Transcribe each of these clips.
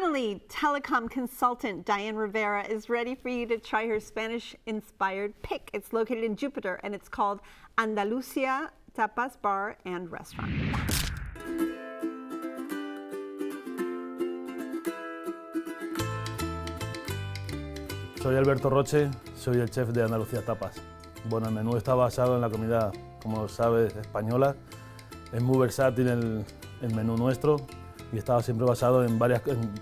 finally, telecom consultant Diane Rivera is ready for you to try her Spanish-inspired pick. It's located in Jupiter, and it's called Andalucia Tapas Bar and Restaurant. Soy Alberto Roche, soy el chef de Andalucía Tapas. Bueno, el menú está basado en la comida, como sabes, española. Es muy versátil el menú nuestro y está siempre basado en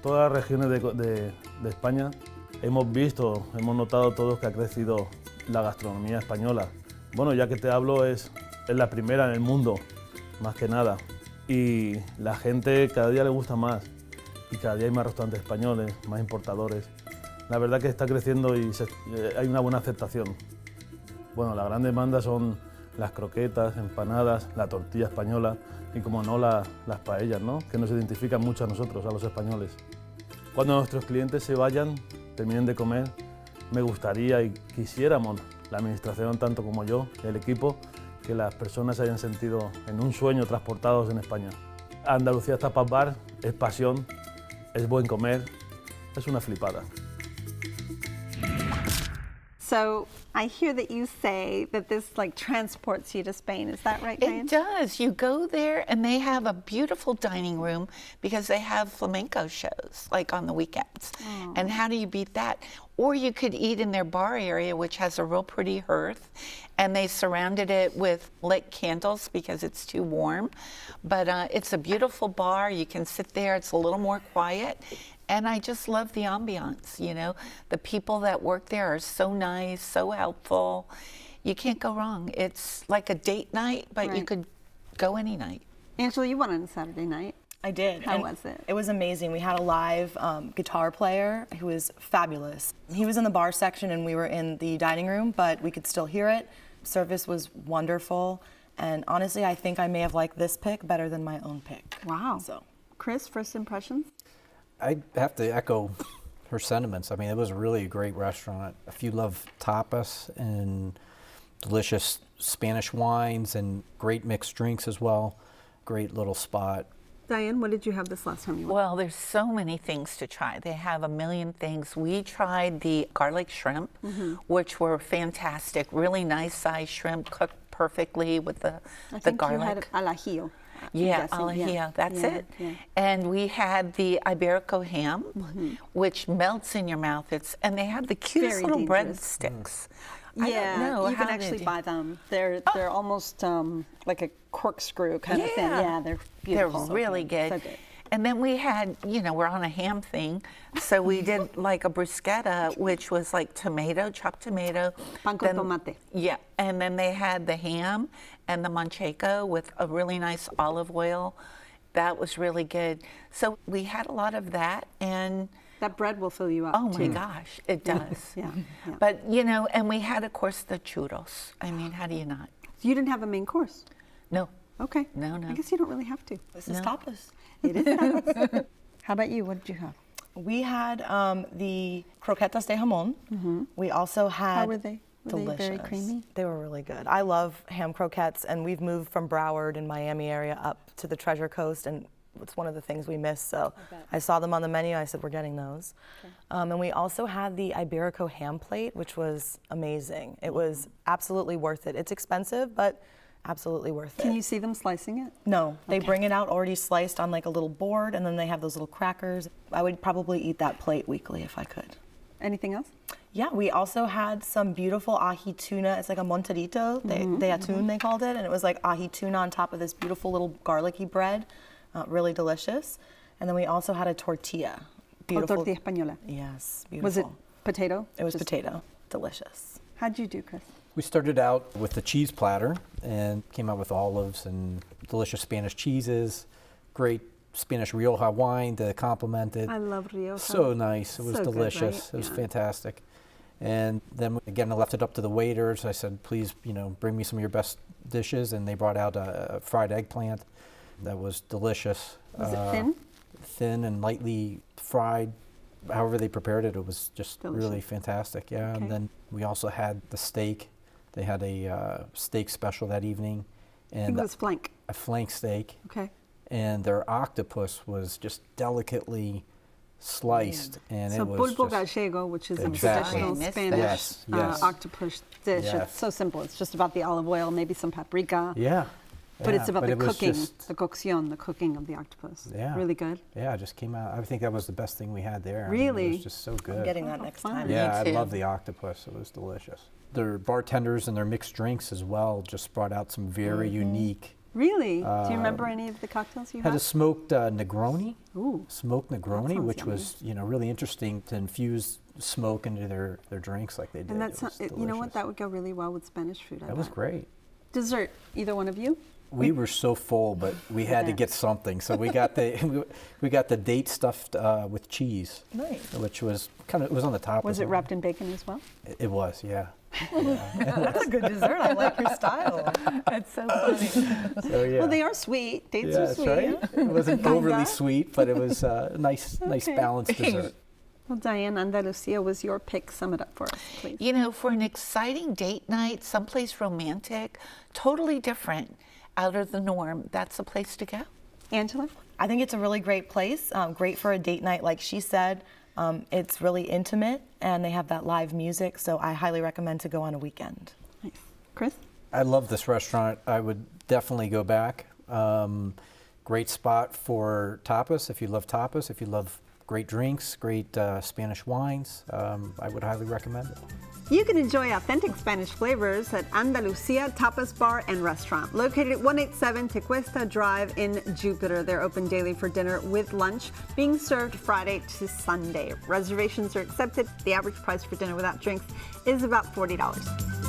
todas las regiones de España. Hemos notado todos que ha crecido la gastronomía española. Bueno, ya que te hablo, es la primera en el mundo, más que nada. Y la gente cada día le gusta más y cada día hay más restaurantes españoles, más importadores. La verdad que está creciendo y hay una buena aceptación. Bueno, la gran demanda son las croquetas, empanadas, la tortilla española y, como no, las paellas, ¿no? Que nos identifican mucho a nosotros, a los españoles. Cuando nuestros clientes se vayan, terminen de comer, me gustaría y quisiéramos, la administración tanto como yo, el equipo, que las personas se hayan sentido en un sueño transportados en España. Andalucía Tapas Bar es pasión, es buen comer, es una flipada. So I hear that you say that this like transports you to Spain. Is that right, Diane? It does. You go there and they have a beautiful dining room because they have flamenco shows like on the weekends. Oh. And how do you beat that? Or you could eat in their bar area, which has a real pretty hearth, and they surrounded it with lit candles because it's too warm. But it's a beautiful bar. You can sit there. It's a little more quiet. And I just love the ambiance, you know. The people that work there are so nice, so helpful. You can't go wrong. It's like a date night, but Right. you could go any night. Angela, you went on a Saturday night. I did. How and was it? It was amazing. We had a live guitar player who was fabulous. He was in the bar section and we were in the dining room, but we could still hear it. Service was wonderful. And honestly, I think I may have liked this pick better than my own pick. Wow. So, Chris, first impressions? I have to echo her sentiments. I mean, it was really a great restaurant. If you love tapas and delicious Spanish wines and great mixed drinks as well, great little spot. Diane, what did you have this last time you went? Well, there's so many things to try. They have a million things. We tried the garlic shrimp, which were fantastic. Really nice sized shrimp, cooked perfectly with the garlic. You had al ajillo. Yeah, I'm al guessing. ajillo, that's Yeah, it. yeah. And we had the Iberico ham, which melts in your mouth. And they have the cutest Very little dangerous. breadsticks. Yeah, I don't know you how can they actually do- buy them. They're almost like a corkscrew kind of thing. Yeah, they're beautiful. They're really good. So good. And then we had, you know, we're on a ham thing, so we did like a bruschetta, which was like tomato, chopped tomato. Pan con then- tomate. Yeah, and then they had the ham and the manchego with a really nice olive oil. That was really good. So we had a lot of that, and That bread will fill you up. oh my too. gosh, it does. Yeah, yeah. But, you know, and we had, of course, the churros. I mean, how do you not? You didn't have a main course. No. Okay. No, no. I guess you don't really have to. this is No. tapas. It is. tapas. How about you? What did you have? We had the croquetas de jamón. We also had. How were they? Were they delicious. very creamy? They were really good. I love ham croquettes, and we've moved from Broward in Miami area up to the Treasure Coast, and it's one of the things we miss. So I saw them on the menu. I said, we're getting those. And we also had the Iberico ham plate, which was amazing. It was absolutely worth it. It's expensive, but absolutely worth it. Can you see them slicing it? No, they bring it out already sliced on like a little board, and then they have those little crackers. I would probably eat that plate weekly if I could. Anything else? Yeah, we also had some beautiful ají tuna. It's like a monterito de atún, they called it, and it was like ají tuna on top of this beautiful little garlicky bread, really delicious. And then we also had a tortilla. Oh, Beautiful. tortilla española. Yes, beautiful. Was it potato? It was Just- potato. Delicious. How'd you do, Chris? We started out with the cheese platter and came out with olives and delicious Spanish cheeses, great Spanish Rioja wine to complement it. I love Rioja. So nice. It was So good, delicious. right? It was Yeah. fantastic. And then again, I left it up to the waiters. I said, please, you know, bring me some of your best dishes. And they brought out a fried eggplant that was delicious. Was it thin? Thin and lightly fried. However they prepared it, it was just really Delicious. fantastic. Yeah. Okay. And then we also had the steak. They had a steak special that evening, I think and it was flank. a flank steak. Okay. And their octopus was just delicately sliced, and So it was pulpo just, gallego, which is a Exactly. traditional I missed Spanish that. Yes. octopus dish. Yes. It's so simple. It's just about the olive oil, maybe some paprika. yeah. But yeah, it's about the it was cooking, just- the cocción, the cooking of the octopus. Yeah. Really good. Yeah, it just came out. I think that was the best thing we had there. I mean, Really? it was just so good. I'm getting that next fun. time. Yeah, I too. love the octopus. It was delicious. Their bartenders and their mixed drinks as well just brought out some very unique. Really? Do you remember any of the cocktails you Had had? a smoked Negroni. Ooh. Smoked Negroni, sounds which was really interesting to infuse smoke into their drinks like they did. And It that's was not, you know what? delicious. That would go really well with Spanish food. I That was bet. great. Dessert, either one of you? We were so full, but we had to bet. get something. So we got the we got the date stuffed with cheese, Nice. which was it was on the top. Was as it well. wrapped in bacon as well? It was, yeah. That's a good dessert. I like your style. That's so funny. So yeah. Well, they are sweet. Dates yeah, are that's sweet. right. It wasn't overly Kinda. sweet, but it was nice Okay. balanced dessert. Well, Diane, Andalusia was your pick. Sum it up for us, please. You know, for an exciting date night, someplace romantic, totally different, out of the norm, that's a place to go. Angela? I think it's a really great place, great for a date night, like she said. It's really intimate, and they have that live music, so I highly recommend to go on a weekend. Nice. Chris? I love this restaurant. I would definitely go back. Great spot for tapas if you love tapas. If you love great drinks, great Spanish wines, I would highly recommend it. You can enjoy authentic Spanish flavors at Andalusia Tapas Bar and Restaurant, located at 187 Tequesta Drive in Jupiter. They're open daily for dinner with lunch, being served Friday to Sunday. Reservations are accepted. The average price for dinner without drinks is about $40.